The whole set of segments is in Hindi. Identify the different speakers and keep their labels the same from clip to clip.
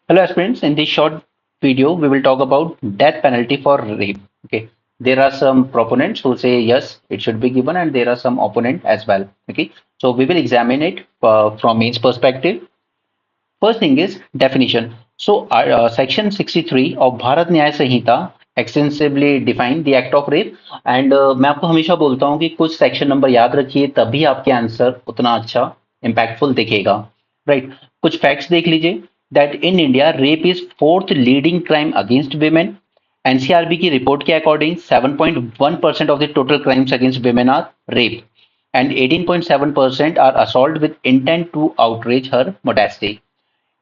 Speaker 1: Hello aspirants, in this short video we will talk about death penalty for rape. Okay, there are some proponents who say yes, it should be given, and there are some opponent as well. Okay, so we will examine it from each perspective. First thing is definition. So section 63 of Bharat Nyaya Sanhita extensively define the act of rape and मैं आपको हमेशा बोलता हूँ कि कुछ सेक्शन नंबर याद रखिए तभी आपके आंसर उतना अच्छा इम्पैक्टफुल दिखेगा राइट कुछ फैक्ट्स देख लीजिए that in India rape is fourth leading crime against women NCRB की रिपोर्ट के according 7.1% of the total crimes against women are rape and 18.7% are assault with intent to outrage her modesty.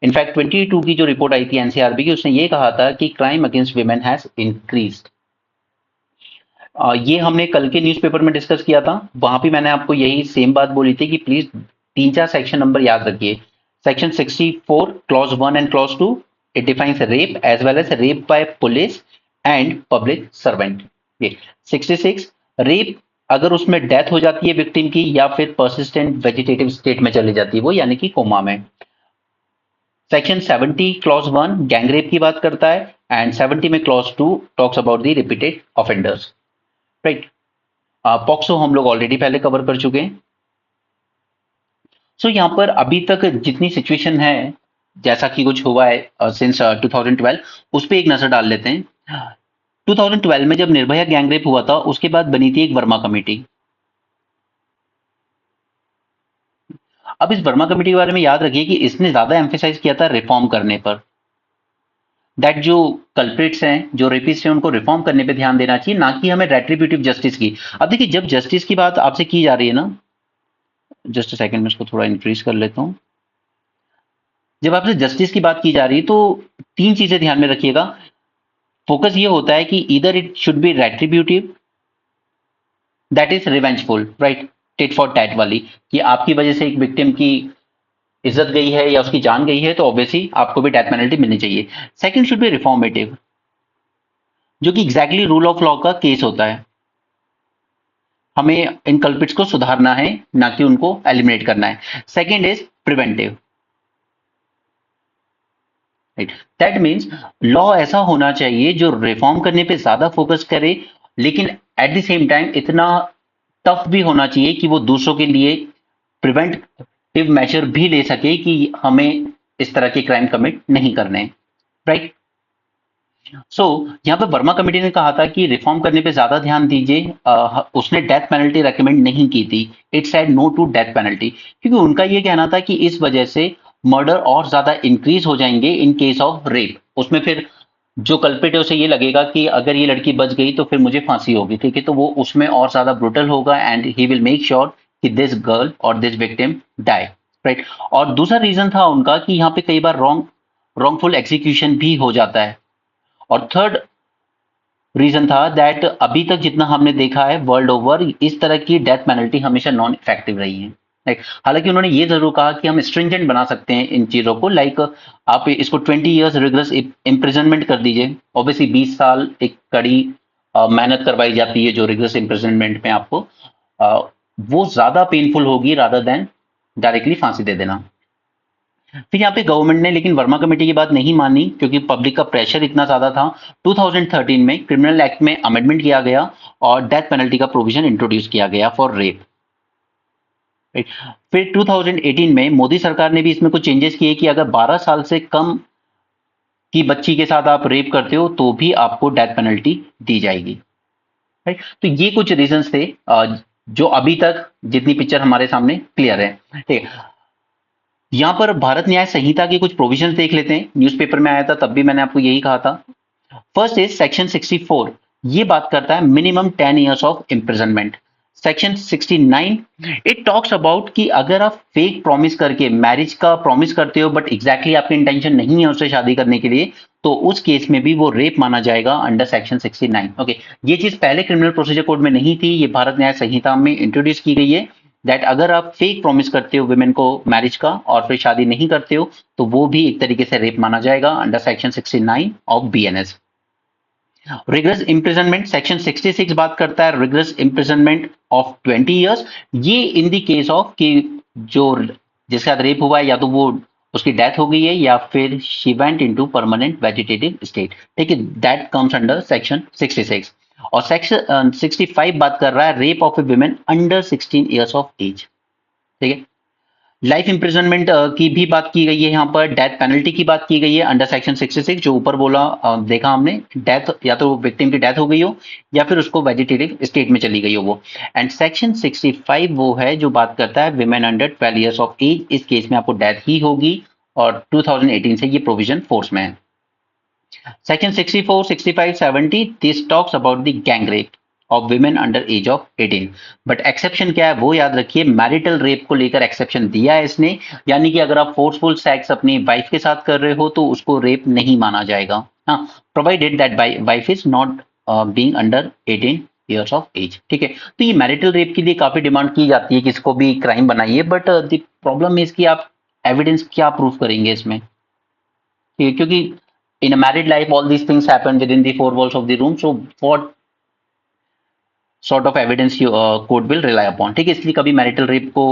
Speaker 1: In fact 22 की जो रिपोर्ट आई थी एनसीआरबी की उसने ये कहा था कि crime against women has increased. ये हमने कल के न्यूज़पेपर में डिस्कस किया था, वहां भी मैंने आपको यही सेम बात बोली थी कि प्लीज 3-4 सेक्शन नंबर याद रखिए। Section 64 clause 1 and clause 2 it defines rape as well as rape by police and public servant. ये 66 रेप अगर उसमें डेथ हो जाती है विक्टिम की या फिर परसिस्टेंट वेजिटेटिव स्टेट में चली जाती है वो यानी कि कोमा में। सेक्शन 70 क्लॉज 1 गैंगरेप की बात करता है एंड 70 में clause 2 talks about the repeated offenders right. POCSO हम लोग ऑलरेडी पहले कवर कर चुके हैं। सो यहाँ पर अभी तक जितनी सिचुएशन है जैसा कि कुछ हुआ है सिंस 2012 उस पर एक नजर डाल लेते हैं। 2012 में जब निर्भया गैंगरेप हुआ था उसके बाद बनी थी एक वर्मा कमेटी। अब इस वर्मा कमेटी के बारे में याद रखिए कि इसने ज्यादा एम्फेसाइज किया था रिफॉर्म करने पर दैट जो कल्प्रिट्स हैं जो रेपिस्ट हैं उनको रिफॉर्म करने पे ध्यान देना चाहिए ना कि हमें रेट्रीब्यूटिव जस्टिस की। अब देखिए जब जस्टिस की बात आपसे की जा रही है ना, जस्ट सेकंड में इसको थोड़ा इंक्रीज कर लेता हूं। जब आपसे जस्टिस की बात की जा रही है तो तीन चीजें ध्यान में रखिएगा। फोकस ये होता है कि इधर it should be retributive that is revengeful right, tit for tat वाली कि आपकी वजह से एक विक्टिम की इज्जत गई है या उसकी जान गई है तो ऑब्वियसली आपको भी डेथ पेनल्टी मिलनी चाहिए। सेकंड शुड बी रिफॉर्मेटिव जो कि एग्जैक्टली रूल ऑफ लॉ का केस होता है। हमें इन कल्पिट्स को सुधारना है ना कि उनको एलिमिनेट करना है। Second is preventive right, that means law ऐसा होना चाहिए जो रिफॉर्म करने पे ज्यादा फोकस करे लेकिन एट द सेम टाइम इतना टफ भी होना चाहिए कि वो दूसरों के लिए प्रिवेंटिव मेजर भी ले सके कि हमें इस तरह के क्राइम कमिट नहीं करने राइट। सो यहाँ पे वर्मा कमेटी ने कहा था कि रिफॉर्म करने पे ज्यादा ध्यान दीजिए। उसने डेथ पेनल्टी रेकमेंड नहीं की थी, it said no to death penalty क्योंकि उनका ये कहना था कि इस वजह से मर्डर और ज्यादा इंक्रीज हो जाएंगे इन केस ऑफ रेप। उसमें फिर जो कल्पिट है उसे ये लगेगा कि अगर ये लड़की बच गई तो फिर मुझे फांसी होगी, ठीक है, तो वो उसमें और ज्यादा ब्रुटल होगा and he will make sure कि दिस गर्ल और दिस विक्टिम डाई राइट। और दूसरा रीजन था उनका कि यहाँ पे कई बार रॉन्गफुल एग्जीक्यूशन भी हो जाता है। और थर्ड रीजन था दैट अभी तक जितना हमने देखा है वर्ल्ड ओवर इस तरह की डेथ पेनल्टी हमेशा नॉन इफेक्टिव रही है। हालांकि उन्होंने ये जरूर कहा कि हम स्ट्रिंजेंट बना सकते हैं इन चीजों को, लाइक आप इसको 20 इयर्स रिगरस इम्प्रिजनमेंट कर दीजिए। ऑब्वियसली 20 साल एक कड़ी मेहनत करवाई जाती है जो रिगरस इम्प्रिजनमेंट में आपको वो ज्यादा पेनफुल होगी रादर देन डायरेक्टली फांसी दे देना। फिर यहाँ पे गवर्नमेंट ने लेकिन वर्मा कमेटी की बात नहीं मानी क्योंकि पब्लिक का प्रेशर इतना ज्यादा था। 2013 में क्रिमिनल एक्ट में अमेंडमेंट किया गया और डेथ पेनल्टी का प्रोविजन इंट्रोड्यूस किया गया फॉर रेप। फिर 2018 में मोदी सरकार ने भी इसमें कुछ चेंजेस किए कि अगर 12 साल से कम की बच्ची के साथ आप रेप करते हो तो भी आपको डेथ पेनल्टी दी जाएगी राइट। तो ये कुछ रीजंस थे जो अभी तक जितनी पिक्चर हमारे सामने क्लियर है, ठीक है। यहां पर भारत न्याय संहिता के कुछ प्रोविजंस देख लेते हैं। न्यूज़पेपर में आया था तब भी मैंने आपको यही कहा था। फर्स्ट इज सेक्शन 64, ये बात करता है minimum 10 years of imprisonment. Section 69 it talks about कि अगर आप फेक प्रॉमिस करके मैरिज का प्रॉमिस करते हो बट एग्जैक्टली आपकी इंटेंशन नहीं है उससे शादी करने के लिए तो उस केस में भी वो रेप माना जाएगा अंडर सेक्शन 69। ओके, ये चीज पहले क्रिमिनल प्रोसीजर कोड में नहीं थी, ये भारत न्याय संहिता में इंट्रोड्यूस की गई है दैट अगर आप फेक प्रॉमिस करते हो वुमेन को मैरिज का और फिर शादी नहीं करते हो तो वो भी एक तरीके से रेप माना जाएगा under section 69 of BNS. Rigorous imprisonment section 66 बात करता है रिगरस इम्प्रिजनमेंट ऑफ 20 इयर्स। ये इन द केस ऑफ कि जो जिसके साथ रेप हुआ है या तो वो उसकी डेथ हो गई है या फिर she went into permanent vegetative state, ठीक है, दैट कम्स अंडर सेक्शन 66। और सेक्शन 65 बात कर रहा है rape of a women under 16 years of age, ठीक है। लाइफ इम्प्रिजनमेंट की भी बात की गई है, यहाँ पर डेथ पेनल्टी की बात की गई है अंडर सेक्शन 66, जो ऊपर बोला देखा हमने, डेथ या तो विक्टिम की डेथ हो गई हो या फिर उसको वेजिटेटिव स्टेट में चली गई हो वो। एंड सेक्शन 65 वो है जो बात करता है women under 12 years of age, इस केस में आपको डेथ ही होगी और 2018 से ये प्रोविजन फोर्स में है। Section 64, 65, 70, this talks about the gang rape of women under age of 18. But exception क्या है वो याद रखिए, मैरिटल रेप को लेकर एक्सेप्शन दिया है इसने, यानी कि अगर आप फोर्सफुल सेक्स अपनी वाइफ के साथ कर रहे हो तो उसको रेप नहीं माना जाएगा, हाँ, provided that wife is not being under 18 years of age, ठीक है। तो ये मैरिटल रेप के लिए काफी डिमांड की जाती है कि इसको भी क्राइम बनाइए, बट द प्रॉब्लम इज कि आप एविडेंस क्या प्रूफ करेंगे इसमें, ठीक है, क्योंकि in a married life all these things happen within the four walls of the room, so what sort of evidence you court will rely upon, ठीक है, इसलिए कभी मैरिटल रेप को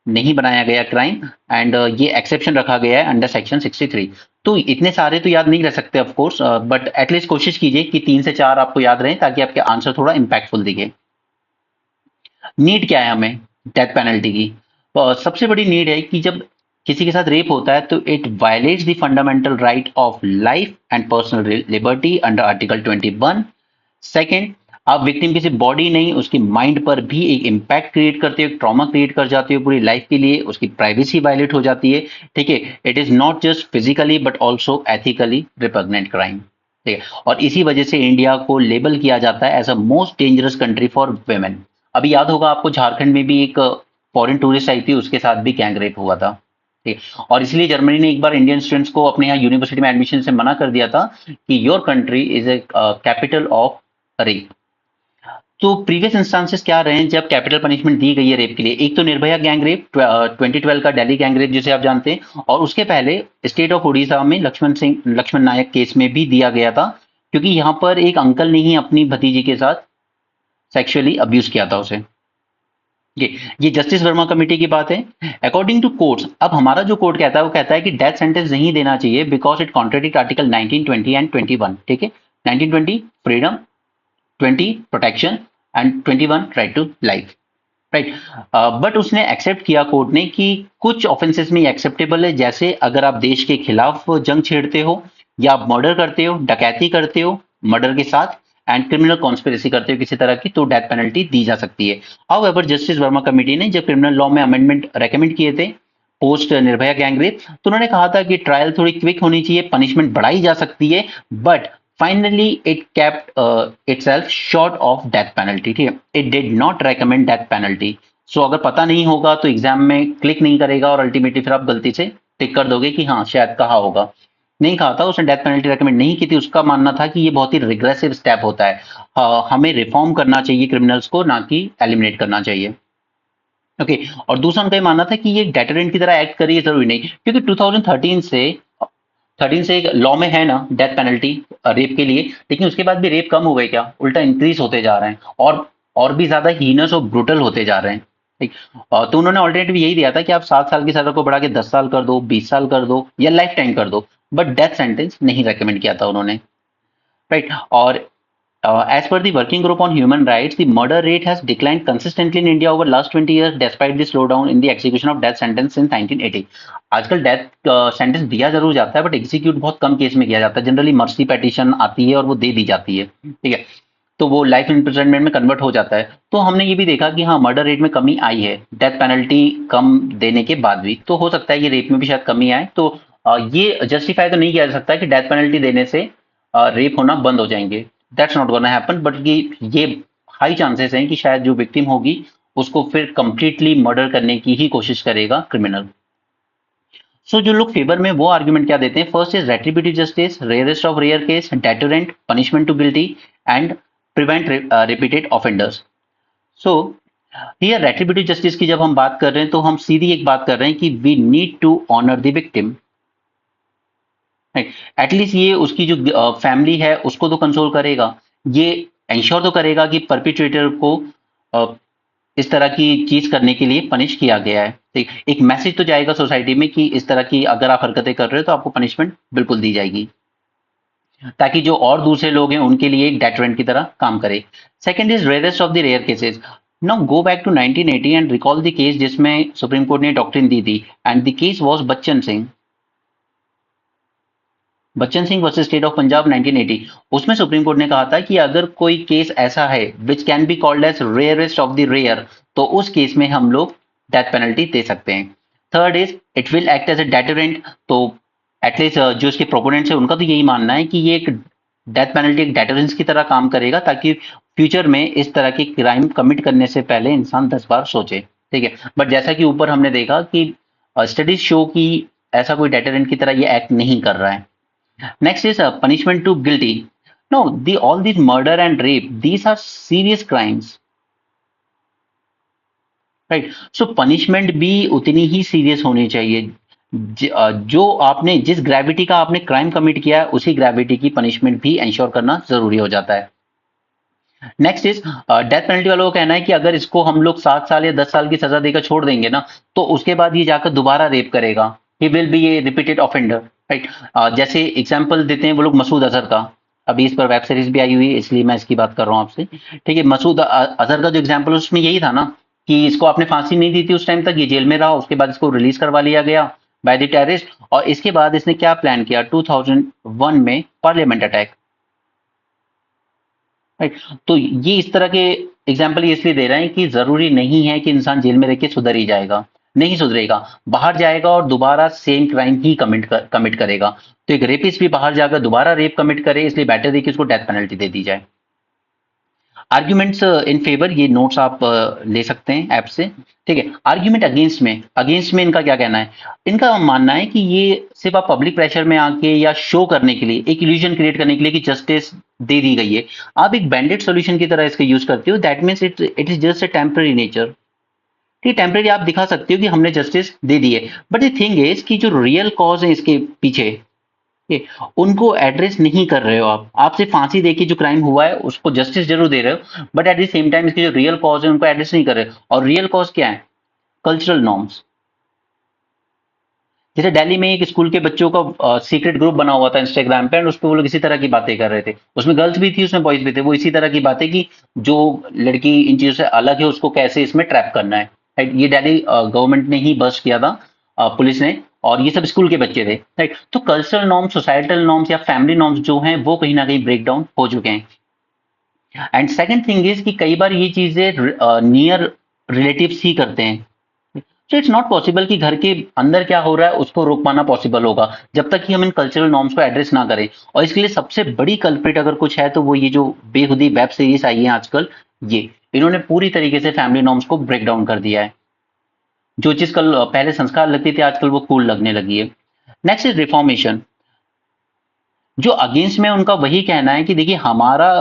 Speaker 1: नहीं बनाया गया क्राइम, एंड ये एक्सेप्शन रखा गया है अंडर सेक्शन 63। तो इतने सारे तो याद नहीं रह सकते ऑफ कोर्स, बट एटलीस्ट कोशिश कीजिए कि 3 से 4 आपको याद रहे ताकि आपके आंसर थोड़ा इम्पैक्टफुल दिखे। नीड क्या है हमें डेथ पेनल्टी की? सबसे बड़ी नीड है कि जब किसी के साथ रेप होता है तो it violets the fundamental right of life and personal liberty under article 21। Second, आप विक्टिम की सिर्फ बॉडी नहीं उसकी माइंड पर भी एक इम्पैक्ट क्रिएट करते हो, एक ट्रॉमा क्रिएट कर जाते हो पूरी लाइफ के लिए, उसकी प्राइवेसी वायलेट हो जाती है, ठीक है। It is not just physically but also ethically repugnant crime, ठीक है। और इसी वजह से इंडिया को लेबल किया जाता है as a most dangerous country for women. अभी याद होगा आपको झारखंड में भी एक फॉरेन टूरिस्ट आई थी, उसके साथ भी गैंग रेप हुआ था, ठीक है। और इसलिए जर्मनी ने एक बार इंडियन स्टूडेंट्स को अपने यहाँ यूनिवर्सिटी में एडमिशन से मना कर दिया था कि your country is a capital of rape. तो प्रीवियस इंस्टांसेस क्या रहे हैं जब कैपिटल पनिशमेंट दी गई है रेप के लिए? एक तो निर्भया गैंग रेप 2012 का दिल्ली गैंग रेप जिसे आप जानते हैं, और उसके पहले स्टेट ऑफ उड़ीसा में लक्ष्मण नायक केस में भी दिया गया था, क्योंकि यहाँ पर एक अंकल ने ही अपनी भतीजी के साथ सेक्सुअली अब्यूज किया था उसे। ये जस्टिस वर्मा कमेटी की बात है। अकॉर्डिंग टू कोर्ट्स, अब हमारा जो कोर्ट कहता है वो कहता है कि डेथ सेंटेंस नहीं देना चाहिए because it contradict article 19, 20 and 21, ठीक है। 19, 20 freedom, 20 protection and 21 right to life, right. But उसने एक्सेप्ट किया कोर्ट ने कि कुछ ऑफेंसेस में एक्सेप्टेबल है, जैसे अगर आप देश के खिलाफ जंग छेड़ते हो या आप मर्डर करते हो, डकैती करते हो मर्डर के साथ, एंड क्रिमिनल कॉन्स्पिरेसी करते हो किसी तरह की, तो डेथ पेनल्टी दी जा सकती है। हाउएवर जस्टिस वर्मा कमेटी ने जब क्रिमिनल लॉ में अमेंडमेंट रेकमेंड किए थे पोस्ट निर्भया गैंग रेप, तो उन्होंने कहा था कि ट्रायल थोड़ी क्विक होनी चाहिए, पनिशमेंट बढ़ाई जा सकती है, but finally it kept itself short of death penalty, ठीक है। It did not recommend death penalty. So अगर पता नहीं होगा तो एग्जाम में क्लिक नहीं करेगा और अल्टीमेटली फिर आप गलती से टिक कर दोगे कि हाँ शायद कहा होगा, नहीं कहा था उसने, डेथ पेनल्टी रेकमेंड नहीं की थी। उसका मानना था कि ये बहुत ही रिग्रेसिव स्टेप होता है, हमें रिफॉर्म करना चाहिए क्रिमिनल्स को, ना कि एलिमिनेट करना चाहिए, ओके। और दूसरा उनका ये मानना था कि ये डेटरेंट की तरह एक्ट करिए, जरूरी नहीं, क्योंकि 2013 से एक लॉ में है ना डेथ पेनल्टी रेप के लिए, लेकिन उसके बाद भी रेप कम हो गए क्या? उल्टा इंक्रीज होते जा रहे हैं और भी ज्यादा हीनस और ब्रूटल होते जा रहे हैं, ठीक। तो उन्होंने ऑल्टरनेटिव यही दिया था कि आप 7 साल की सजा को बढ़ा के 10 साल कर दो, 20 साल कर दो या लाइफ टाइम कर दो, बट डेथ सेंटेंस नहीं रेकमेंड किया था उन्होंने, राइट। और as per the Working Group on Human Rights, the murder rate has declined consistently in India over last 20 years, despite the slowdown in the execution of death sentence since 1980. आजकल डेथ सेंटेंस दिया जरूर जाता है बट एग्जीक्यूट बहुत कम केस में किया जाता है, जनरली मर्सी पेटिशन आती है और वो दे दी जाती है, ठीक है, तो वो लाइफ इम्प्रिजनमेंट में कन्वर्ट हो जाता है। तो हमने ये भी देखा कि हाँ मर्डर रेट में कमी आई है डेथ पेनल्टी कम देने के बाद भी, तो हो सकता है कि रेप में भी शायद कमी आए। तो ये जस्टिफाई तो नहीं किया जा सकता कि डेथ पेनल्टी देने से रेप होना बंद हो जाएंगे, that's not gonna happen, but ये हाई चांसेस हैं कि शायद जो विक्टिम होगी उसको फिर कंप्लीटली मर्डर करने की ही कोशिश करेगा क्रिमिनल। सो जो लोग फेवर में वो आर्ग्यूमेंट क्या देते हैं, first is retributive justice, rarest of rare case, deterrent, punishment to guilty and prevent repeated offenders. So here retributive justice की जब हम बात कर रहे हैं तो हम सीधी एक बात कर रहे हैं कि we need to honour the victim, at least ये उसकी जो फैमिली है उसको तो कंसोल करेगा, ये इंश्योर तो करेगा कि परपिट्रेटर को इस तरह की चीज करने के लिए पनिश किया गया है। ठीक, एक मैसेज तो जाएगा सोसाइटी में कि इस तरह की अगर आप हरकतें कर रहे हो तो आपको पनिशमेंट बिल्कुल दी जाएगी, ताकि जो और दूसरे लोग हैं उनके लिए एक डेटरेंट की तरह काम करे। Second is rarest of the rare cases. Now go back to 1980 and recall the case जिसमें सुप्रीम कोर्ट ने डॉक्ट्रिन दी थी, and the case was Bachan Singh. Bachan Singh versus state of Punjab 1980। उसमें सुप्रीम कोर्ट ने कहा था कि अगर कोई केस ऐसा है which can be called as rarest of the rare, तो उस केस में हम लोग डेथ पेनल्टी दे सकते हैं। Third is it will act as a deterrent. तो एटलीस्ट जो इसके प्रोपोनेंट्स है उनका तो यही मानना है कि ये एक डेथ पेनल्टी एक डेटरेंस की तरह काम करेगा, ताकि फ्यूचर में इस तरह की क्राइम कमिट करने से पहले इंसान 10 बार सोचे। ठीक है, बट जैसा कि ऊपर हमने देखा कि स्टडीज शो कि ऐसा कोई डेटरेंट की तरह ये एक्ट नहीं कर रहा है। Next is punishment to guilty. No, all these murder and rape, these are serious crimes, right? So punishment भी उतनी ही serious होनी चाहिए। जो आपने जिस ग्रेविटी का आपने क्राइम कमिट किया है उसी ग्रेविटी की पनिशमेंट भी इंश्योर करना जरूरी हो जाता है। नेक्स्ट इज डेथ पेनल्टी वालों का कहना है कि अगर इसको हम लोग 7 साल या 10 साल की सजा देकर छोड़ देंगे ना, तो उसके बाद ये जाकर दोबारा रेप करेगा, he will be A repeated offender, right. जैसे एग्जाम्पल देते हैं वो लोग मसूद अजहर का, अभी इस पर वेब सीरीज भी आई हुई है इसलिए मैं इसकी बात कर रहा हूँ आपसे। ठीक है, मसूद अजहर का जो एग्जाम्पल उसमें यही था ना कि इसको आपने फांसी नहीं दी थी उस टाइम तक, ये जेल में रहा, उसके बाद इसको रिलीज करवा लिया गया बाय द टेररिस्ट, और इसके बाद इसने क्या प्लान किया 2001 में पार्लियामेंट अटैक, राइट। तो ये इस तरह के एग्जाम्पल इसलिए दे रहे हैं कि जरूरी नहीं है कि इंसान जेल में रह के सुधर ही जाएगा, नहीं सुधरेगा, बाहर जाएगा और दोबारा सेम क्राइम ही कमिट करेगा। तो एक रेपिस्ट भी बाहर जाकर दोबारा रेप कमिट करे, इसलिए बेटर है कि उसको डेथ पेनल्टी दे दी जाए। आर्ग्यूमेंट्स इन फेवर, ये नोट्स आप ले सकते हैं ऐप से। ठीक है, आर्ग्यूमेंट अगेंस्ट में इनका क्या कहना है? इनका मानना है कि ये सिर्फ आप पब्लिक प्रेशर में आके या शो करने के लिए, एक इल्यूजन क्रिएट करने के लिए कि जस्टिस दे दी गई है, आप एक बैंडेड सॉल्यूशन की तरह इसका यूज करते हो। That means it is just a temporary nature. ठीक, टेम्पररी आप दिखा सकते हो कि हमने जस्टिस दे दी है, बट द थिंग इज कि जो रियल कॉज है इसके पीछे, ये उनको एड्रेस नहीं कर रहे हो आप सिर्फ फांसी देके जो क्राइम हुआ है उसको जस्टिस जरूर दे रहे हो, but at the same time इसके जो रियल कॉज है उनको एड्रेस नहीं कर रहे हो। और रियल कॉज क्या है? Cultural norms. जैसे दिल्ली में एक स्कूल के बच्चों का सीक्रेट ग्रुप बना हुआ था इंस्टाग्राम पे, एंड उस पर वो लोग इसी तरह की बातें कर रहे थे, उसमें गर्ल्स भी थी उसमें बॉयज भी थे, वो इसी तरह की बातें कि जो लड़की इन चीजों से अलग है उसको कैसे इसमें ट्रैप करना है, राइट। ये दिल्ली गवर्नमेंट ने ही बस्ट किया था, पुलिस ने, और ये सब स्कूल के बच्चे थे, राइट। तो कल्चरल नॉर्म्स, सोसाइटल नॉर्म्स या फैमिली नॉर्म्स जो हैं वो कहीं ना कहीं ब्रेक डाउन हो चुके हैं। एंड सेकंड थिंग इज कि कई बार ये चीजें नियर रिलेटिव्स ही करते हैं। तो इट्स नॉट पॉसिबल कि घर के अंदर क्या हो रहा है उसको रोक पाना पॉसिबल होगा जब तक कि हम इन कल्चरल नॉर्म्स को एड्रेस ना करें। और इसके लिए सबसे बड़ी कल्प्रिट अगर कुछ है तो वो ये जो बेहुदी वेब सीरीज आई है आजकल, ये इन्होंने पूरी तरीके से फैमिली नॉर्म्स को ब्रेक डाउन कर दिया है। जो चीज कल पहले संस्कार लगती थी आजकल वो कूल लगने लगी है। Next is reformation. जो अगेंस्ट में उनका वही कहना है कि देखिए हमारा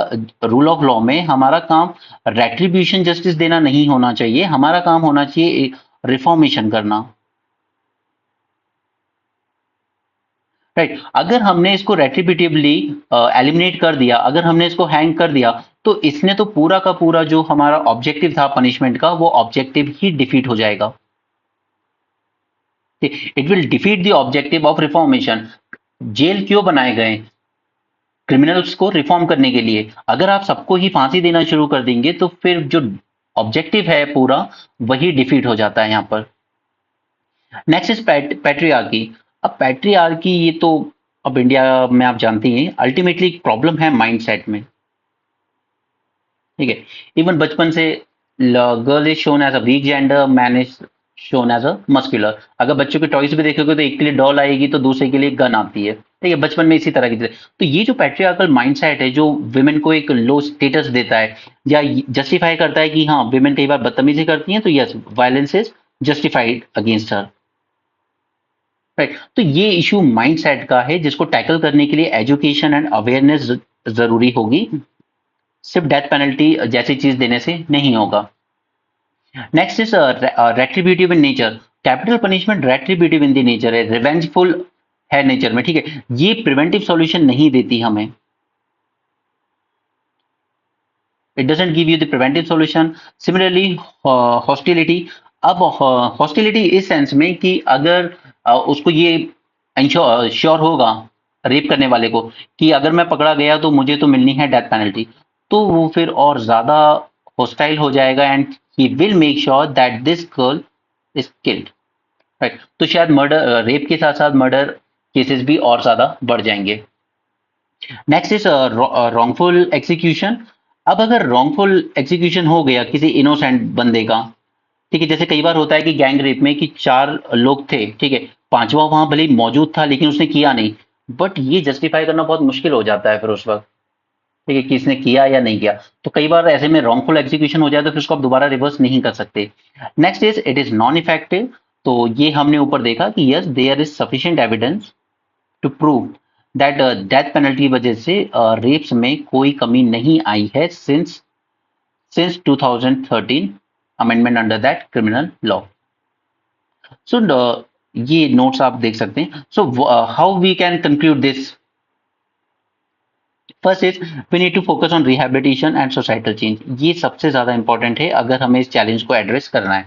Speaker 1: रूल ऑफ लॉ में हमारा काम रेट्रीब्यूशन जस्टिस देना नहीं होना चाहिए, हमारा काम होना चाहिए रिफॉर्मेशन करना, राइट। अगर हमने इसको रेट्रिब्यूटिवली एलिमिनेट कर दिया, अगर हमने इसको हैंग कर दिया, तो इसने तो पूरा का पूरा जो हमारा ऑब्जेक्टिव था पनिशमेंट का वो ऑब्जेक्टिव ही डिफीट हो जाएगा। It will defeat the objective of reformation. Jail क्यों बनाए गए? क्रिमिनल्स को रिफॉर्म करने के लिए। अगर आप सबको ही फांसी देना शुरू कर देंगे तो फिर जो ऑब्जेक्टिव है पूरा वही डिफीट हो जाता है यहाँ पर। Next is patriarchy. अब पैट्रियार्की ये तो अब इंडिया में आप जानती हैं अल्टीमेटली प्रॉब्लम है माइंडसेट में। ठीक है, इवन बचपन से girl is shown as a weak gender, man is shown as a muscular. अगर बच्चों के टॉयज भी देखोगे तो एक के लिए डॉल आएगी तो दूसरे के लिए गन आती है। ठीक है, बचपन में इसी तरह की चीजें। तो ये जो पैट्रियार्कल माइंडसेट है जो विमेन को एक लो स्टेटस देता है या जस्टिफाई करता है कि हाँ विमेन कई बार बदतमीजी करती हैं तो yes violence is justified against her, right. तो ये इशू माइंडसेट का है जिसको टैकल करने के लिए एजुकेशन एंड अवेयरनेस जरूरी होगी, सिर्फ डेथ पेनल्टी जैसी चीज देने से नहीं होगा। Next is retributive in nature. Capital punishment retributive in the nature है, रिवेंजफुल है नेचर में। ठीक है, ये प्रिवेंटिव सॉल्यूशन नहीं देती हमें। It doesn't give you the preventive solution. Similarly, hostility. अब हॉस्टिलिटी इस सेंस में कि अगर उसको ये श्योर होगा रेप करने वाले को कि अगर मैं पकड़ा गया तो मुझे तो मिलनी है डेथ पेनल्टी, तो वो फिर और ज्यादा हॉस्टाइल हो जाएगा and he will make sure that this girl is killed, right. तो शायद मर्डर, रेप के साथ साथ मर्डर केसेस भी और ज्यादा बढ़ जाएंगे। Next is wrongful execution. अब अगर रॉन्गफुल एग्जीक्यूशन हो गया किसी इनोसेंट बंदे का, ठीक है, जैसे कई बार होता है कि गैंग रेप में कि 4 लोग थे, ठीक है, 5वां वहां भले ही मौजूद था लेकिन उसने किया नहीं, बट ये जस्टिफाई करना बहुत मुश्किल हो जाता है फिर उस वक्त, ठीक है, कि इसने किया या नहीं किया। तो कई बार ऐसे में रॉन्गफुल एग्जीक्यूशन हो जाए तो फिर उसको आप दोबारा रिवर्स नहीं कर सकते। Next is it is non effective. तो ये हमने ऊपर देखा कि yes there is sufficient evidence to prove that death penalty की वजह से रेप्स में कोई कमी नहीं आई है since 2013 amendment under that criminal law. So ये नोट्स आप देख सकते हैं। So how we can conclude this? First is we need to focus on rehabilitation and societal change. ये सबसे ज्यादा इंपॉर्टेंट है अगर हमें इस चैलेंज को एड्रेस करना है।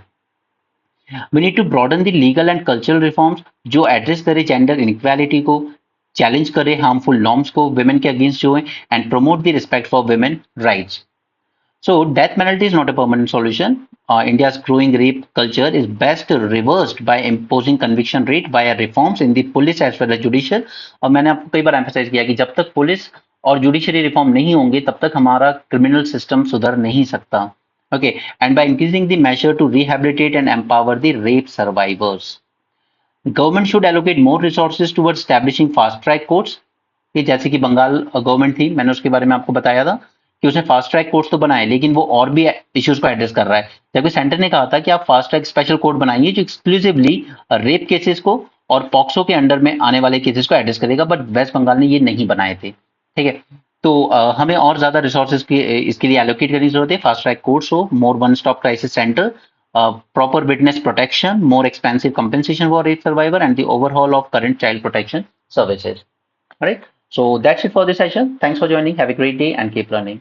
Speaker 1: We need to broaden the legal and cultural reforms जो एड्रेस करे जेंडर इनइक्वालिटी को, चैलेंज करे हार्मफुल नॉर्म्स को विमेन के अगेंस्ट जो है, and promote the respect for women rights. So death penalty is not a permanent solution. India's growing rape culture is best reversed by imposing conviction rate via reforms in the police as well as judicial. और मैंने आपको कई बार emphasize किया कि जब तक पुलिस और जुडिशरी रिफॉर्म नहीं होंगे तब तक हमारा क्रिमिनल सिस्टम सुधर नहीं सकता। Okay, and by increasing the measure to rehabilitate and empower the rape survivors. Government should allocate more resources towards establishing fast track courts. कि जैसे कि बंगाल गवर्नमेंट थी, मैंने उसके बारे में आपको बताया था कि उसने फास्ट ट्रैक कोर्ट्स तो बनाए लेकिन वो और भी इश्यूज को एड्रेस कर रहा है, जबकि सेंटर ने कहा था कि आप फास्ट ट्रैक स्पेशल कोर्ट बनाइए जो एक्सक्लूसिवली रेप केसेस को और पॉक्सो के अंडर में आने वाले केसेस को एड्रेस करेगा, बट वेस्ट बंगाल ने ये नहीं बनाए थे, ठीक है। तो हमें और ज्यादा रिसोर्सेज की इसके लिए एलोकेट करने की जरूरत है। फास्ट ट्रैक कोर्ट्स हो, more one stop crisis centre, proper witness protection, more expensive compensation for rape survivor, and the overhaul of current child protection services. All right. So that's it for this session. Thanks for joining. Have a great day and keep learning.